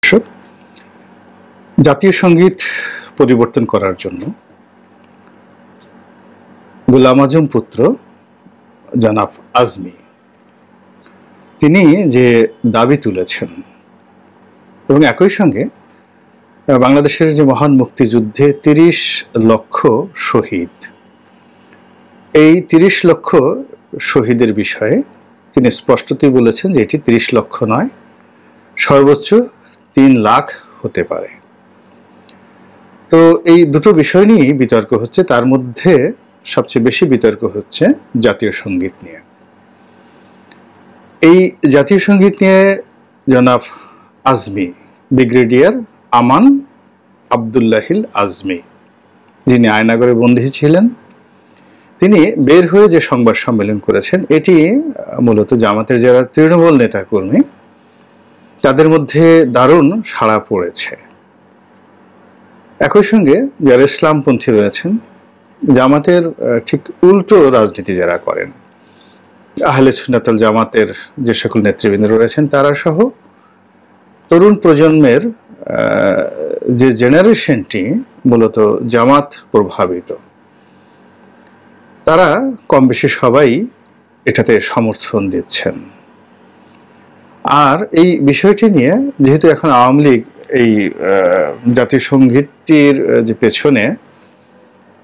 দর্শক, জাতীয় সঙ্গীত পরিবর্তন করার জন্য গোলাম আজম পুত্র জনাব আজমি তিনি যে দাবি তুলেছেন এবং একই সঙ্গে বাংলাদেশের যে মহান মুক্তিযুদ্ধে ৩০ লক্ষ শহীদ, এই ৩০ লক্ষ শহীদের বিষয়ে তিনি স্পষ্টতই বলেছেন যে এটি ৩০ লক্ষ নয়, সর্বোচ্চ ৩ লাখ হতে পারে। তো এই দুটো বিষয় নিয়েই বিতর্ক হচ্ছে। তার মধ্যে সবচেয়ে বেশি বিতর্ক হচ্ছে জাতীয় সঙ্গীত নিয়ে। এই জাতীয় সঙ্গীত নিয়ে জনাব আজমি, ব্রিগেডিয়ার আমান আবদুল্লাহিল আজমি, যিনি আয়নাগরে বন্দী ছিলেন, তিনি বের হয়ে যে সংবাদ সম্মেলন করেছেন, এটি মূলত জামাতের যারা তৃণমূল নেতাকর্মী তাদের মধ্যে দারুণ সাড়া পড়েছে। একই সঙ্গে যারা ইসলামপন্থী রয়েছেন, জামাতের ঠিক উল্টো রাজনীতি যারা করেন, আহলে সুন্নাত ওয়াল জামাতের যে সকল নেতৃবৃন্দ রয়েছেন তারা সহ তরুণ প্রজন্মের যে জেনারেশনটি মূলত জামাত প্রভাবিত, তারা কম বেশি সবাই এটাতে সমর্থন দিচ্ছেন। আর এই বিষয়টি নিয়ে যেহেতু এখন আওয়ামী লীগ এই জাতীয় সঙ্গীতটির যে পেছনে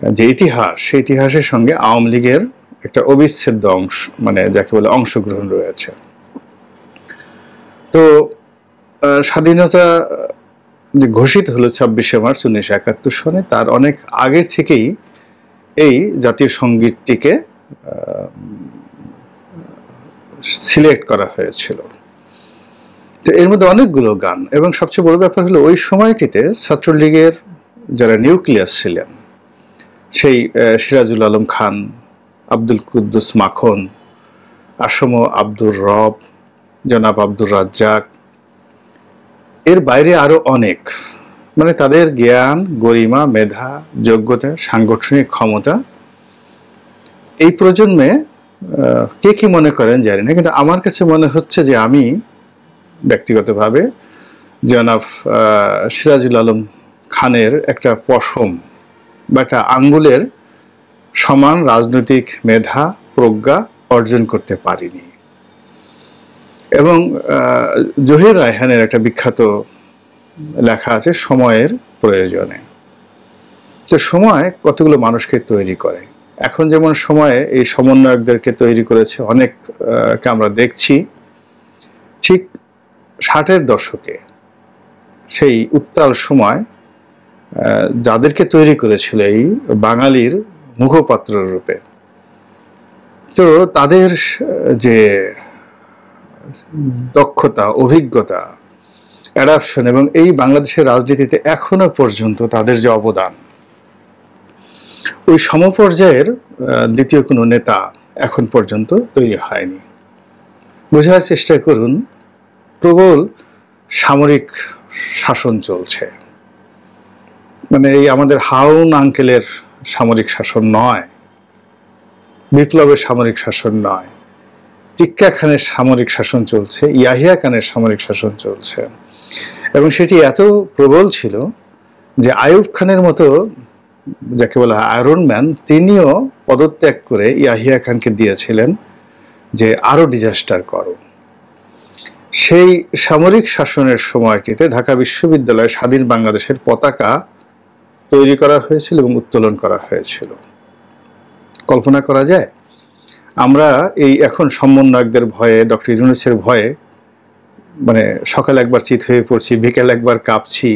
যে ইতিহাস, সেই ইতিহাসের সঙ্গে আওয়ামী লীগের একটা অবিচ্ছেদ্য অংশ, মানে যাকে বলে অংশগ্রহণ রয়েছে। তো স্বাধীনতা যে ঘোষিত হলো ২৬শে মার্চ ১৯৭১ সনে, তার অনেক আগে থেকেই এই জাতীয় সঙ্গীতটিকে সিলেক্ট করা হয়েছিল। তো এর মধ্যে অনেকগুলো গান, এবং সবচেয়ে বড় ব্যাপার হলো ওই সময়টিতে ছাত্রলীগের যারা নিউক্লিয়াস ছিলেন, সেই সিরাজুল আলম খান, আব্দুল কুদ্দুস মাখন, আসম আব্দুর রব, জনাব আব্দুর রাজ্জাক, এর বাইরে আরো অনেক, মানে তাদের জ্ঞান, গরিমা, মেধা, যোগ্যতা, সাংগঠনিক ক্ষমতা, এই প্রজন্মে কে কি মনে করেন জানি না, কিন্তু আমার কাছে মনে হচ্ছে যে আমি ব্যক্তিগতভাবে জনাব সিরাজুল আলম খানের একটা পশম বা একটা আঙ্গুলের সমান রাজনৈতিক মেধা, প্রজ্ঞা অর্জন করতে পারিনি। এবং জহির রায়হানের একটা বিখ্যাত লেখা আছে সময়ের প্রয়োজনে। তো সময় কতগুলো মানুষকে তৈরি করে। এখন যেমন সময়ে এই সমন্বয়কদেরকে তৈরি করেছে অনেককে আমরা দেখছি, ঠিক ৬০-এর দশকে সেই উত্তাল সময় যাদেরকে তৈরি করেছিল এই বাঙালির মুখপাত্র রূপে, তো তাদের যে দক্ষতা, অভিজ্ঞতা, অ্যাডাপশন এবং এই বাংলাদেশের রাজনীতিতে এখনো পর্যন্ত তাদের যে অবদান, ওই সমপর্যায়ের দ্বিতীয় কোনো নেতা এখন পর্যন্ত তৈরি হয়নি। বোঝার চেষ্টা করুন, প্রবল সামরিক শাসন চলছে, মানে এই আমাদের হাউন আঙ্কেলের সামরিক শাসন নয়, বিপ্লবের সামরিক শাসন নয়, টিক্কা খানের সামরিক শাসন চলছে, ইয়াহিয়া খানের সামরিক শাসন চলছে। এবং সেটি এত প্রবল ছিল যে আইয়ুব খানের মতো, যাকে বলা হয় আয়রন ম্যান, তিনিও পদত্যাগ করে ইয়াহিয়া খানকে দিয়েছিলেন যে আরো ডিজাস্টার করো। সেই সামরিক শাসনের সময়টিতে ঢাকা বিশ্ববিদ্যালয়ে স্বাধীন বাংলাদেশের পতাকা তৈরি করা হয়েছিল এবং উত্তোলন করা হয়েছিল। কল্পনা করা যায়? আমরা এই এখন সমন্বয়কদের ভয়ে, ডক্টর ইউনূসের ভয়ে, মানে সকাল একবার চিত হয়ে পড়ছি, বিকেল একবার কাঁপছি।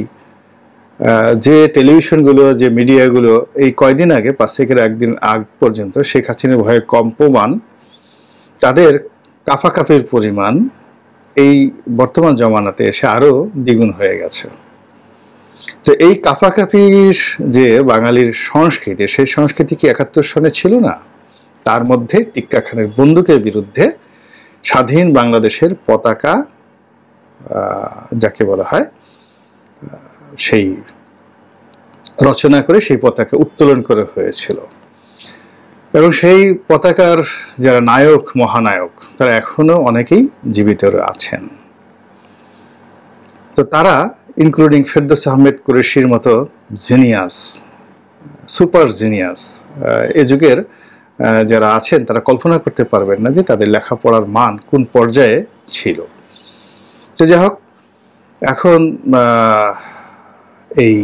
যে টেলিভিশনগুলো, যে মিডিয়াগুলো এই কয়দিন আগে, ৫ থেকে একদিন আগ পর্যন্ত শেখ হাসিনার ভয়ে কম্পমান, তাদের কাঁপাকাঁপির পরিমাণ এই বর্তমান জমানাতে এসে আরো দ্বিগুণ হয়ে গেছে। তো এই কাঁপাকাঁপির যে বাঙালির সংস্কৃতি, সেই সংস্কৃতি কি ৭১ সনে ছিল না? তার মধ্যে টিক্কা খানের বন্দুকের বিরুদ্ধে স্বাধীন বাংলাদেশের পতাকা, যাকে বলা হয়, সেই রচনা করে সেই পতাকা উত্তোলন করা হয়েছিল। এবং সেই পতাকার যারা নায়ক, মহানায়ক, তারা এখনো অনেকেই জীবিত আছেন। তো তারা ইনক্লুডিং ফেরদৌস আহমেদ কুরেশির মতো জিনিয়াস, সুপার জিনিয়াস এ যুগের যারা আছেন তারা কল্পনা করতে পারবেন না যে তাদের লেখাপড়ার মান কোন পর্যায়ে ছিল। তো যাই হোক, এখন এই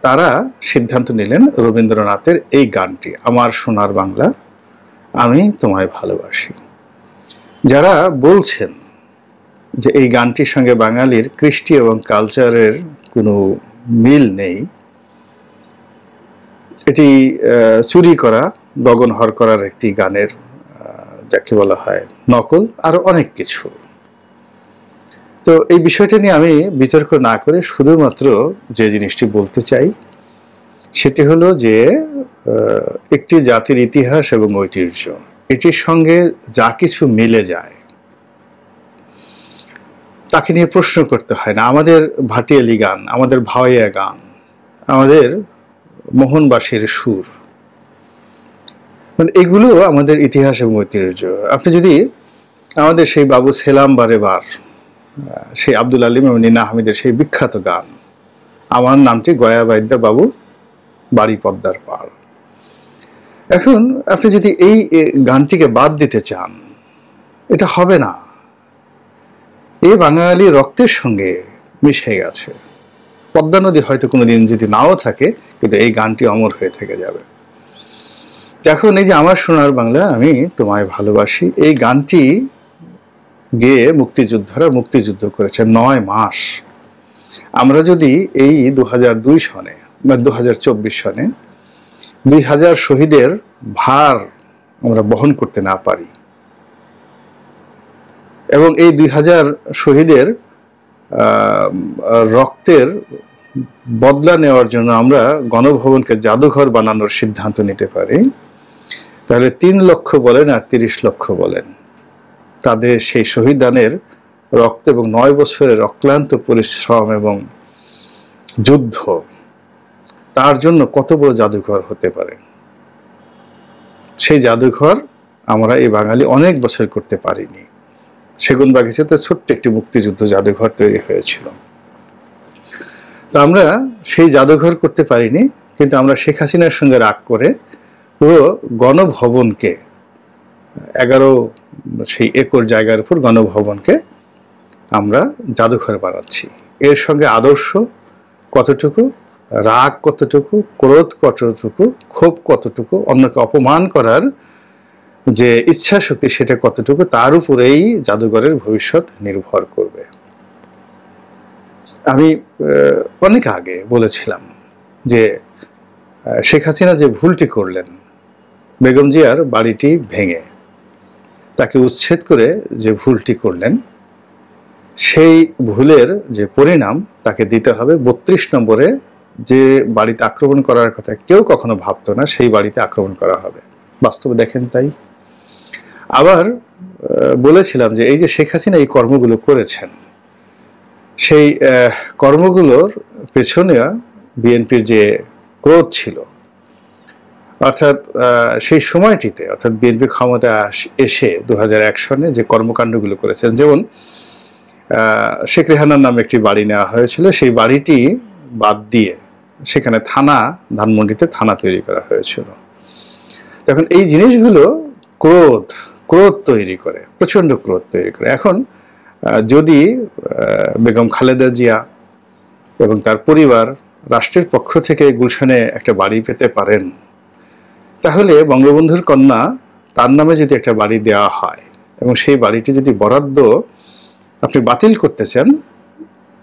তারা সিদ্ধান্ত নিলেন রবীন্দ্রনাথের এই গানটি, আমার সোনার বাংলা আমি তোমায় ভালোবাসি। যারা বলছেন যে এই গানটির সঙ্গে বাঙালির কৃষ্টি এবং কালচারের কোনো মিল নেই, এটি চুরি করা, গগনহর করার একটি গানের যাকে বলা হয় নকল, আরো অনেক কিছু। তো এই বিষয়টা নিয়ে আমি বিতর্ক না করে শুধুমাত্র যে জিনিসটি বলতে চাই সেটি হলো যে একটি জাতির ইতিহাস এবং ঐতিহ্য, এটির সঙ্গে যা কিছু মিলে যায় তাকে নিয়ে প্রশ্ন করতে হয় না। আমাদের ভাটিয়ালি গান, আমাদের ভাওয়াইয়া গান, আমাদের মোহনবাসীর সুর, মানে এগুলো আমাদের ইতিহাস এবং ঐতিহ্য। আপনি যদি আমাদের সেই বাবু সেলাম বারে বার, সেই আব্দুল আলিম এবং নিনা হামিদের সেই বিখ্যাত গান আমার নামটি গয়া বাইদ্যা বাবু, বাড়ি পদ্মার পাড়, এখন আপনি যদি এই গানটিকে বাদ দিতে চান এটা হবে না। এই বাঙালি রক্তের সঙ্গে মিশে গেছে। পদ্মা নদী হয়তো কোনোদিন যদি নাও থাকে, কিন্তু এই গানটি অমর হয়ে থেকে যাবে। এখন এই যে আমার সোনার বাংলা আমি তোমায় ভালোবাসি, এই গানটি গেয়ে মুক্তিযোদ্ধারা মুক্তিযুদ্ধ করেছে 9 মাস। আমরা যদি এই 2002 সনে বা 2024 সনে 2000 শহীদের ভার আমরা বহন করতে না পারি এবং এই 2000 শহীদের রক্তের বদলা নেওয়ার জন্য আমরা গণভবনকে জাদুঘর বানানোর সিদ্ধান্ত নিতে পারি, তাহলে 3 লক্ষ বলেন আর 30 লক্ষ বলেন, তাদের সেই শহীদানের রক্ত এবং 9 বছরের অক্লান্ত পরিশ্রম এবং যুদ্ধ, তার জন্য কত বড় জাদুঘর হতে পারে। সেই জাদুঘর আমরা এই বাঙালি অনেক বছর করতে পারিনি। সেগুনবাগিচাতে ছোট্ট একটি মুক্তিযুদ্ধ জাদুঘর তৈরি হয়েছিল, তো আমরা সেই জাদুঘর করতে পারিনি। কিন্তু আমরা শেখ হাসিনার সঙ্গে রাগ করে পুরো গণভবনকে 11 সেই একর জায়গার উপর গণভবনকে আমরা জাদুঘর বানাচ্ছি। এর সঙ্গে আদর্শ কতটুকু, রাগ কতটুকু, ক্রোধ কতটুকু, ক্ষোভ কতটুকু, অন্যকে অপমান করার যে ইচ্ছা শক্তি সেটা কতটুকু, তার উপরেই জাদুঘরের ভবিষ্যৎ নির্ভর করবে। আমি অনেক আগে বলেছিলাম যে শেখ হাসিনা যে ভুলটি করলেন, বেগম জিয়ার বাড়িটি ভেঙে তাকে উচ্ছেদ করে যে ভুলটি করলেন, সেই ভুলের যে পরিণাম তাকে দিতে হবে। 32 নম্বরে যে বাড়িতে আক্রমণ করার কথা কেউ কখনো ভাবতো না, সেই বাড়িতে আক্রমণ করা হবে। বাস্তবে দেখেন তাই। আবার বলেছিলাম যে এই যে শেখ হাসিনা এই কর্মগুলো করেছেন, সেই কর্মগুলোর পেছনে বিএনপির যে ক্রোধ ছিল, অর্থাৎ সেই সময়টিতে, অর্থাৎ বিএনপি ক্ষমতায় এসে 2001 সনে যে কর্মকাণ্ডগুলো করেছেন, যেমন শেখ রেহানার নামে একটি বাড়ি নেওয়া হয়েছিল, সেই বাড়িটি বাদ দিয়ে সেখানে থানা, ধানমন্ডিতে থানা তৈরি করা হয়েছিল। এখন এই জিনিসগুলো ক্রোধ তৈরি করে, প্রচন্ড ক্রোধ তৈরি করে। এখন যদি বেগম খালেদা জিয়া এবং তার পরিবার রাষ্ট্রের পক্ষ থেকে গুলশানে একটা বাড়ি পেতে পারেন, তাহলে বঙ্গবন্ধুর কন্যা তার নামে যদি একটা বাড়ি দেওয়া হয় এবং সেই বাড়িটি যদি বরাদ্দ আপনি বাতিল করতে চান,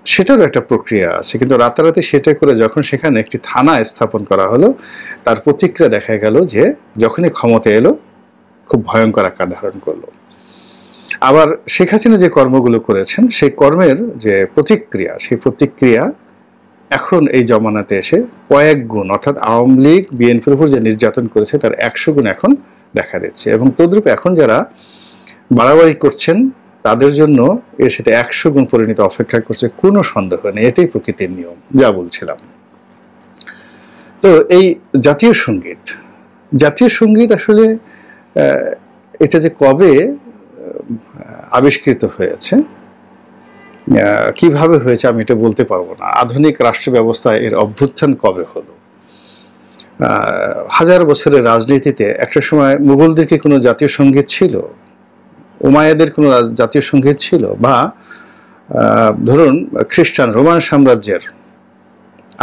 সেটারও একটা প্রক্রিয়া আছে। কিন্তু রাতারাতি সেটা করে যখন সেখানে একটি থানা স্থাপন করা হলো, তার প্রতিক্রিয়া দেখা গেল যে যখনই ক্ষমতা এলো খুব ভয়ঙ্কর আকার ধারণ করলো। আবার শেখ হাসিনা যে কর্মগুলো করেছেন, সেই কর্মের যে প্রতিক্রিয়া, সেই প্রতিক্রিয়া এখন এই জমানাতে এসে কয়েক গুণ, অর্থাৎ আওয়ামী লীগ বিএনপির উপর যে নির্যাতন করেছে তার 100 গুণ এখন দেখা দিচ্ছে। এবং তদ্রূপ এখন যারা বাড়াবাড়ি করছেন তাদের জন্য এর সাথে 100 গুণ পরিণত অপেক্ষা করছে, কোনো সন্দেহ নেই। এটাই প্রকৃতির নিয়ম, যা বলছিলাম। তো এই জাতীয় সঙ্গীত আসলে এটা যে কবে আবিষ্কৃত হয়েছে, কিভাবে হয়েছে আমি এটা বলতে পারবো না। আধুনিক রাষ্ট্র ব্যবস্থায় এর অভ্যুত্থান কবে হলো? হাজার বছরের রাজনীতিতে একটা সময় মুঘলদের কি কোনো জাতীয় সঙ্গীত ছিল? উমাইয়াদের কোনো জাতীয় সঙ্গীত ছিল? বা ধরুন খ্রিস্টান রোমান সাম্রাজ্যের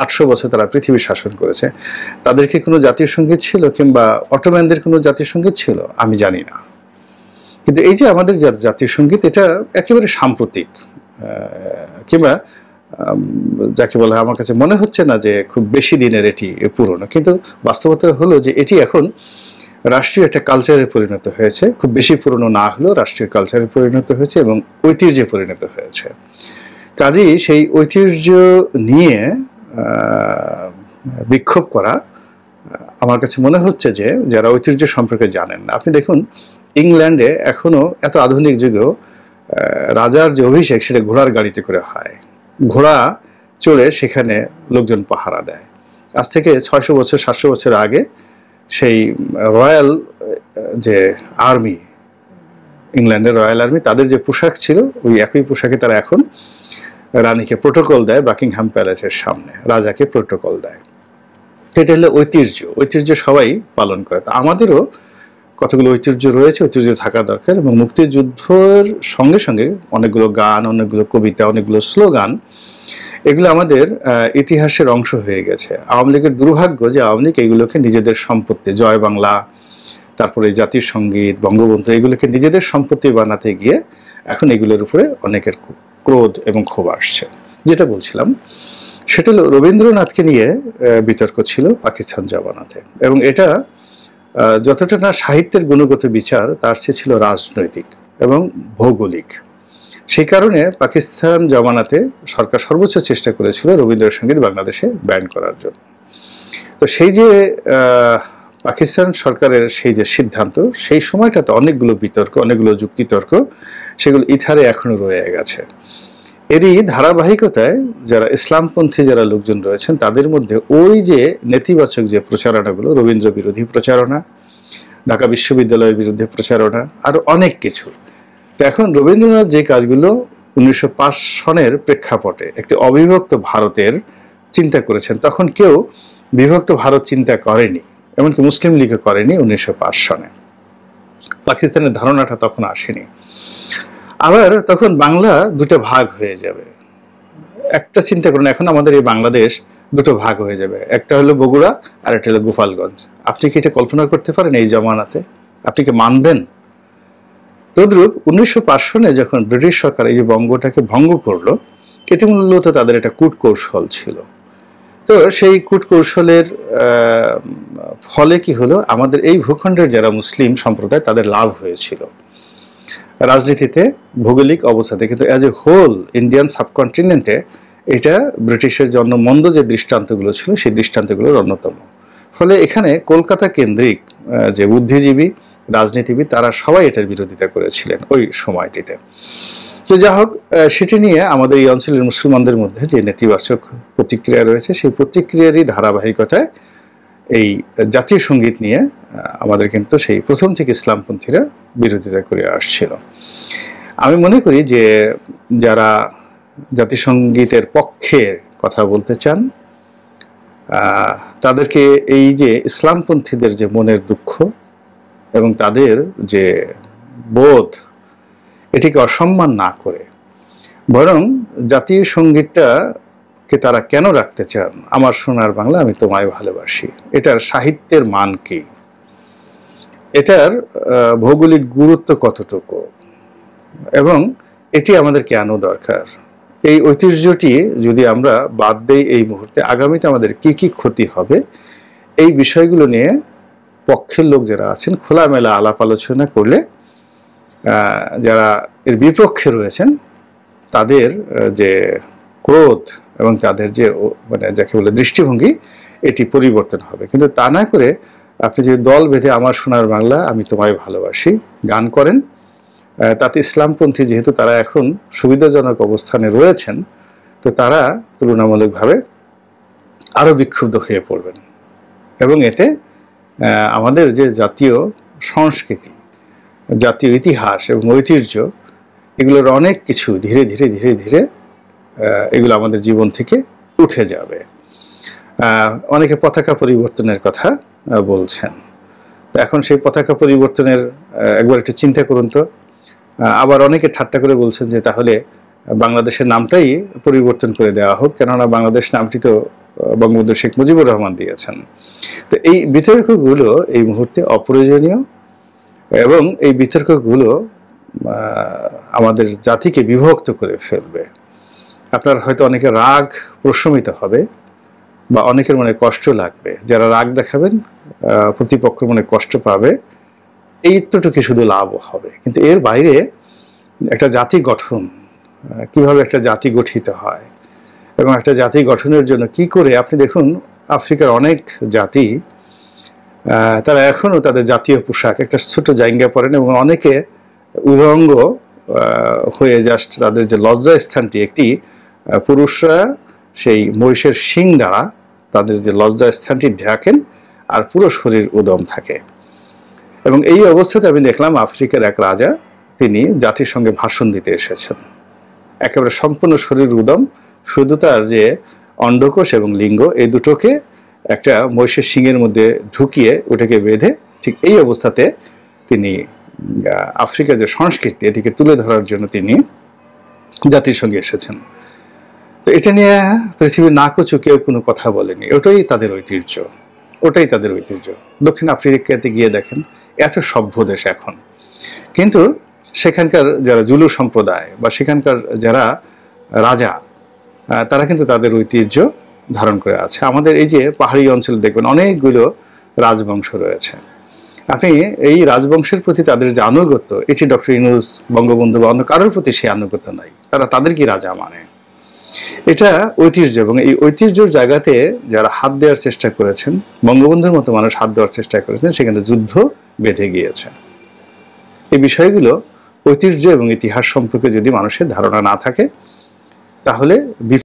800 বছর তারা পৃথিবী শাসন করেছে, তাদের কি কোনো জাতীয় সঙ্গীত ছিল? কিংবা অটোম্যানদের কোনো জাতীয় সঙ্গীত ছিল? আমি জানি না। কিন্তু এই যে আমাদের জাতীয় সঙ্গীত, এটা একেবারে সাম্প্রতিক, কিংবা যাকে বলা হয়, আমার কাছে মনে হচ্ছে না যে খুব বেশি দিনের এটি পুরনো, কিন্তু বাস্তবতা হলো যে এটি এখন রাষ্ট্রীয় একটা কালচারে পরিণত হয়েছে। খুব বেশি পুরনো না হলেও রাষ্ট্রীয় কালচারে পরিণত হয়েছে এবং ঐতিহ্যে পরিণত হয়েছে। কাজেই সেই ঐতিহ্য নিয়ে বিক্ষোভ করা, আমার কাছে মনে হচ্ছে যে যারা ঐতিহ্য সম্পর্কে জানেন না, আপনি দেখুন ইংল্যান্ডে এখনো এত আধুনিক যুগেও রাজার যে অভিষেক সেটা ঘোড়ার গাড়িতে করে হয়। ঘোড়া চড়ে সেখানে লোকজন পাহারা দেয়। আজ থেকে 600 বছর 700 বছর আগে সেই রয়্যাল যে আর্মি, ইংল্যান্ডের রয়্যাল আর্মি, তাদের যে পোশাক ছিল ওই একই পোশাকে তারা এখন রানীকে প্রোটোকল দেয় বাকিংহাম প্যালেসের সামনে, রাজাকে প্রোটোকল দেয়। এটা হলো ঐতিহ্য। ঐতিহ্য সবাই পালন করে। তা আমাদেরও কতগুলো ঐতিহ্য রয়েছে, ঐতিহ্য থাকা দরকার। এবং মুক্তিযুদ্ধের সঙ্গে সঙ্গে অনেকগুলো গান, অনেকগুলো কবিতা, অনেকগুলো স্লোগান, এগুলো আমাদের ইতিহাসের অংশ হয়ে গেছে। আওয়ামী লীগের দুর্ভাগ্য যে আওয়ামী লীগ এগুলোকে নিজেদের সম্পত্তি, জয় বাংলা, তারপরে জাতীয় সঙ্গীত, বঙ্গবন্ধু, এগুলোকে নিজেদের সম্পত্তি বানাতে গিয়ে এখন এগুলোর উপরে অনেকের ক্রোধ এবং ক্ষোভ আসছে। যেটা বলছিলাম সেটা হলো রবীন্দ্রনাথকে নিয়ে বিতর্ক ছিল পাকিস্তান জমানাতে, এবং এটা যতটা না সাহিত্যের গুণগত বিচার, তার চেয়ে ছিল রাজনৈতিক এবং ভৌগোলিক। সেই কারণে পাকিস্তান জমানাতে সরকার সর্বোচ্চ চেষ্টা করেছিল রবীন্দ্রসঙ্গীত বাংলাদেশে ব্যান করার জন্য। তো সেই যে পাকিস্তান সরকারের সেই যে সিদ্ধান্ত, সেই সময়টাতে অনেকগুলো বিতর্ক, অনেকগুলো যুক্তিতর্ক, সেগুলো ইথারে এখনো রয়ে গেছে। এরই ধারাবাহিকতায় যারা ইসলামপন্থী যারা লোকজন রয়েছেন, তাদের মধ্যে ওই যে নেতিবাচক যে প্রচারণাগুলো, রবীন্দ্র বিরোধী প্রচারণা, ঢাকা বিশ্ববিদ্যালয়ের বিরুদ্ধে প্রচারণা, আরো অনেক কিছু। তো এখন রবীন্দ্রনাথ যে কাজগুলো 1905 সনের প্রেক্ষাপটে একটি অবিভক্ত ভারতের চিন্তা করেছেন, তখন কেউ বিভক্ত ভারত চিন্তা করেনি, এমনকি মুসলিম লীগও করেনি 1905 সনে। পাকিস্তানের ধারণাটা তখন আসেনি। আবার তখন বাংলা দুটো ভাগ হয়ে যাবে। একটা চিন্তা করুন, এখন আমাদের এই বাংলাদেশ দুটো ভাগ হয়ে যাবে, একটা হলো বগুড়া আর একটা হলো গোপালগঞ্জ। আপনি কি এটা কল্পনা করতে পারেন এই জমানাতে? আপনি কি মানবেন? তদ্রূপ 1905 সনে যখন ব্রিটিশ সরকার এই যে বঙ্গটাকে ভঙ্গ করলো, এটি মূলত তাদের একটা কূটকৌশল ছিল। তো সেই কূটকৌশলের ফলে কি হলো, আমাদের এই ভূখণ্ডের যারা মুসলিম সম্প্রদায়, তাদের লাভ হয়েছিল রাজনীতিতে, ভৌগোলিক অবস্থাতে, কিন্তু অ্যাজ এ হোল ইন্ডিয়ান সাবকন্টিনেন্টে এটা ব্রিটিশের জন্য মন্দ যে দৃষ্টান্তগুলো ছিল, সেই দৃষ্টান্তগুলোর অন্যতম। ফলে এখানে কলকাতা কেন্দ্রিক যে বুদ্ধিজীবী, রাজনীতিবিদ, তারা সবাই এটার বিরোধিতা করেছিলেন ওই সময়টিতে। তো যা হোক, সেটি নিয়ে আমাদের এই অঞ্চলের মুসলমানদের মধ্যে যে নেতিবাচক প্রতিক্রিয়া রয়েছে, সেই প্রতিক্রিয়ারই ধারাবাহিকতায় এই জাতীয় সঙ্গীত নিয়ে আমাদের কিন্তু সেই প্রথম থেকে ইসলামপন্থীরা বিরোধিতা করে আসছিল। আমি মনে করি যে যারা জাতিসংগীতের পক্ষে কথা বলতে চান, তাদেরকে এই যে ইসলামপন্থীদের যে মনের দুঃখ এবং তাদের যে বোধ, এটিকে অসম্মান না করে বরং জাতীয় সঙ্গীতটাকে তারা কেন রাখতে চান, আমার সোনার বাংলা আমি তোমায় ভালোবাসি, এটার সাহিত্যের মান কি, এটার ভৌগোলিক গুরুত্ব কতটুকু, এবং এটি আমাদের কেন দরকার, এই ঐতিহ্যটি যদি আমরা বাদ দেই এই মুহূর্তে, আগামীতে আমাদের কি কি ক্ষতি হবে, এই বিষয়গুলো নিয়ে পক্ষের লোক যারা আছেন খোলামেলা আলাপ আলোচনা করলে যারা এর বিপক্ষে রয়েছেন তাদের যে ক্রোধ এবং তাদের যে মানে যাকে বলে দৃষ্টিভঙ্গি, এটি পরিবর্তন হবে। কিন্তু তা না করে আপনি যদি দল বেঁধে আমার সোনার বাংলা আমি তোমায় ভালোবাসি গান করেন, তাতে ইসলামপন্থী যেহেতু তারা এখন সুবিধাজনক অবস্থানে রয়েছেন, তো তারা তুলনামূলকভাবে আরো বিক্ষুব্ধ হয়ে পড়বেন, এবং এতে আমাদের যে জাতীয় সংস্কৃতি, জাতীয় ইতিহাস এবং ঐতিহ্য, এগুলোর অনেক কিছু ধীরে ধীরে ধীরে ধীরে এগুলো আমাদের জীবন থেকে উঠে যাবে। অনেকে পতাকা পরিবর্তনের কথা বলছেন। তো এখন সেই পতাকা পরিবর্তনের একবার একটু চিন্তা করুন তো। আবার অনেকে ঠাট্টা করে বলছেন যে তাহলে বাংলাদেশের নামটাই পরিবর্তন করে দেওয়া হোক, কেননা বাংলাদেশ নামটি তো বঙ্গবন্ধু শেখ মুজিবুর রহমান দিয়েছেন। তো এই বিতর্কগুলো এই মুহূর্তে অপ্রয়োজনীয়, এবং এই বিতর্কগুলো আমাদের জাতিকে বিভক্ত করে ফেলবে। আপনার হয়তো অনেকে রাগ প্রশমিত হবে বা অনেকের মনে কষ্ট লাগবে। যারা রাগ দেখাবেন প্রতিপক্ষ মনে কষ্ট পাবে, এইটুকু শুধু লাভ হবে। কিন্তু এর বাইরে একটা জাতি গঠন, কিভাবে একটা জাতি গঠিত হয় এবং একটা জাতি গঠনের জন্য কি করে, আপনি দেখুন আফ্রিকার অনেক জাতি তারা এখনো তাদের জাতীয় পোশাক একটা ছোট জায়গা পরেন, এবং অনেকে উলঙ্গ হয়ে জাস্ট তাদের যে লজ্জা স্থানটি, একটি পুরুষরা সেই মহিষের শিং দ্বারা তাদের যে লজ্জা স্থানটি ঢাকেন আর পুরো শরীর উদম থাকে। এবং এই অবস্থাতে আমি দেখলাম আফ্রিকার এক রাজা, তিনি জাতিসংঘে ভাষণ দিতে এসেছেন, একেবারে সম্পূর্ণ শরীর উদম, শুধু তার যে অন্ডকোষ এবং লিঙ্গ এই দুটোকে একটা মহিষের শিংয়ের মধ্যে ঢুকিয়ে ওটাকে বেঁধে, ঠিক এই অবস্থাতে তিনি আফ্রিকার যে সংস্কৃতি এটিকে তুলে ধরার জন্য তিনি জাতিসংঘে এসেছেন। তো এটা নিয়ে পৃথিবীর নাকচু কেউ কোনো কথা বলেনি। ওটাই তাদের ঐতিহ্য, ওটাই তাদের ঐতিহ্য। দক্ষিণ আফ্রিকাতে গিয়ে দেখেন এত সভ্য দেশ এখন, কিন্তু সেখানকার যারা জুলু সম্প্রদায় বা সেখানকার যারা রাজা, তারা কিন্তু তাদের ঐতিহ্য ধারণ করে আছে। আমাদের এই যে পাহাড়ি অঞ্চলে দেখবেন অনেকগুলো রাজবংশ রয়েছে। আপনি এই রাজবংশের প্রতি তাদের যে আনুগত্য, এটি ডক্টর ইউনূস, বঙ্গবন্ধু বা অন্য কারোর প্রতি সেই আনুগত্য নাই। তারা তাদের কি রাজা মানে, এটা ঐতিহ্য। এবং এই ঐতিহ্যের জায়গাতে যারা হাত দেওয়ার চেষ্টা করেছেন, বঙ্গবন্ধুর মতো মানুষ হাত দেওয়ার চেষ্টা করেছেন, সেখানে যুদ্ধ বেঁধে গিয়েছে। এই বিষয়গুলো, ঐতিহ্য এবং ইতিহাস সম্পর্কে যদি মানুষের ধারণা না থাকে, তাহলে